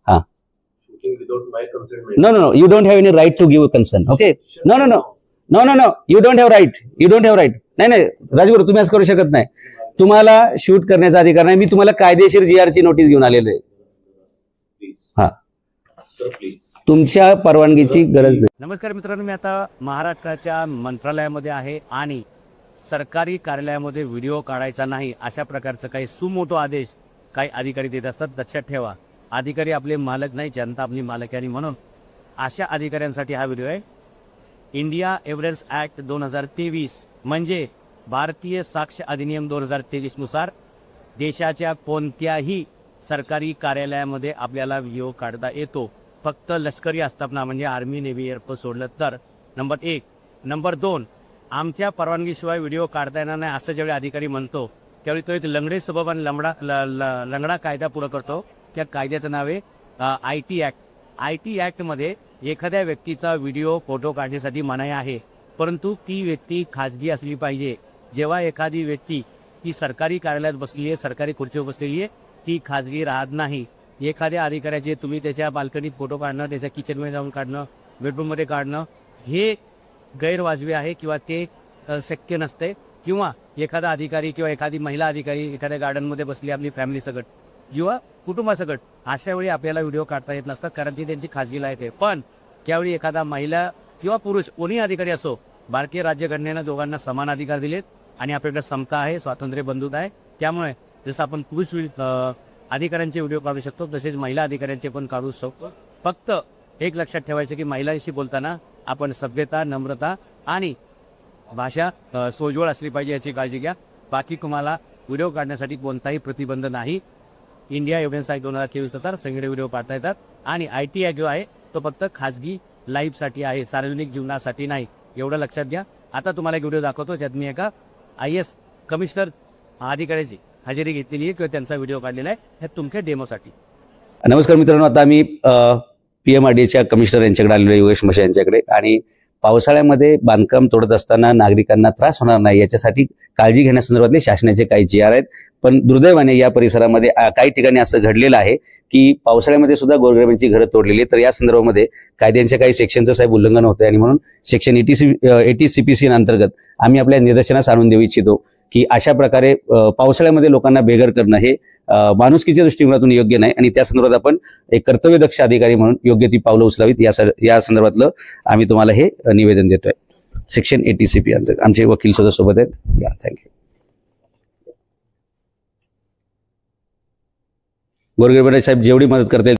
हाँ, shooting without my consent. no, you don't have any right to give consent. Okay, no, you don't have right. नाही राजगुरू, तुम्ही असं करू शकत नाही. तुम्हाला शूट करण्याचा अधिकार नाही. मी तुम्हाला कायदेशीर GR ची नोटीस घेऊन आलेलो आहे. हा, तुमच्या परवानगीची गरज नाही. नमस्कार मित्रांनो, मी आता महाराष्ट्राच्या मंत्रालयामध्ये आहे आणि सरकारी कार्यालयामध्ये व्हिडिओ काढायचा नाही अशा प्रकारचा काही सुमोटो आदेश काही अधिकारी देत असतात. लक्षात ठेवा, अधिकारी आपले मालक नाही, जनता आपली मालक आहे. आणि म्हणून अशा अधिकाऱ्यांसाठी हा व्हिडिओ आहे. इंडिया एव्हिडन्स ॲक्ट 2023 म्हणजे भारतीय साक्ष अधिनियम 2023 नुसार देशाच्या कोणत्याही सरकारी कार्यालयामध्ये आपल्याला व्हिडिओ काढता येतो, फक्त लष्करी आस्थापना म्हणजे आर्मी, नेव्ही, एअरफोर्स सोडलं तर. नंबर 1. नंबर 2, आमच्या परवानगीशिवाय व्हिडिओ काढता येणार नाही असं ज्यावेळी अधिकारी म्हणतो त्यावेळी तो एक लंगडे स्वभाव आणि लंगडा कायदा पुढं करतो. त्या कायद्याचं नाव आहे IT ॲक्ट. IT ॲक्टमध्ये एखाद्या व्यक्तीचा व्हिडिओ फोटो काढण्यासाठी मनाई आहे, परंतु ती व्यक्ती खाजगी असली पाहिजे. जेव्हा एखादी व्यक्ती ती सरकारी कार्यालयात बसलेली आहे, सरकारी खुर्चीवर बसलेली आहे, ती खाजगी राहत नाही. एखाद्या अधिकाऱ्याचे तुम्ही त्याच्या बाल्कनीत फोटो काढणं, त्याच्या किचनमध्ये जाऊन काढणं, बेडरूममध्ये काढणं हे गैरवाजवी आहे किंवा ते शक्य नसते. किंवा एखादा अधिकारी किंवा एखादी महिला अधिकारी एखाद्या गार्डनमध्ये बसली आपली फॅमिली सगट किंवा कुटुंबासकट, अशा वेळी आपल्याला व्हिडिओ काढता येत नसतात, कारण ती त्यांची खाजगी लाईफ आहे. पण त्यावेळी एखादा महिला किंवा पुरुष कोणी अधिकारी असो, भारतीय राज्यघटनेनं दोघांना समान अधिकार दिलेत आणि आपल्याकडे समता आहे, स्वातंत्र्य बंधुता आहे. त्यामुळे जसं आपण पुरुष अधिकाऱ्यांचे व्हिडिओ काढू शकतो तसेच महिला अधिकाऱ्यांचे पण काढू शकतो. फक्त एक लक्षात ठेवायचं की महिलांशी बोलताना आपण सभ्यता, नम्रता आणि भाषा सोज्वळ असली पाहिजे याची काळजी घ्या. बाकी तुम्हाला व्हिडिओ काढण्यासाठी कोणताही प्रतिबंध नाही. इंडिया एव्हिडन्स ॲक्ट 2023 नुसार सगळे व्हिडिओ काढता येतात. आणि IT ॲक्ट जो आहे तो फक्त खाजगी लाईफसाठी आहे, सार्वजनिक जीवनासाठी नाही, एवढं लक्षात घ्या. आता तुम्हाला एक व्हिडिओ दाखवतो ज्यात मी एका IAS कमिशनर अधिकाऱ्याची हजेरी घेतलेली आहे किंवा त्यांचा व्हिडिओ काढलेला आहे, हे तुमच्या डेमोसाठी. नमस्कार मित्रांनो, आता आम्ही PMRDAच्या कमिशनर यांच्याकडे आलेलो आहे, योगेश मशे यांच्याकडे. आणि पावसाळ्यामध्ये बांधकाम तोडत असताना नागरिकांना त्रास होणार नाही याच्यासाठी काळजी घेण्यासंदर्भातले शासनाचे काही GR आहेत. पण दुर्दैवाने या परिसरामध्ये काही ठिकाणी असं घडलेलं आहे की पावसाळ्यामध्ये सुद्धा गोरगरिबांची घरं तोडलेली. तर या संदर्भामध्ये कायद्यांच्या काही सेक्शनचं साहेब उल्लंघन होतं आणि म्हणून सेक्शन 80 CPC अंतर्गत आम्ही आपल्या निदर्शनास आणून देऊ इच्छितो की अशा प्रकारे पावसाळ्यामध्ये लोकांना बेघर करणं हे माणुसकीच्या दृष्टिकोनातून योग्य नाही. आणि त्या संदर्भात आपण एक कर्तव्यदक्ष अधिकारी म्हणून योग्य ती पावलं उचलावीत या संदर्भातलं आम्ही तुम्हाला हे निवेदन देतोय. सेक्शन 80 CP अंतर्गत आमचे वकील सुद्धा सोबत आहेत. या, थँक्यू. गोरगरिबांना साहेब जेवढी मदत करता येईल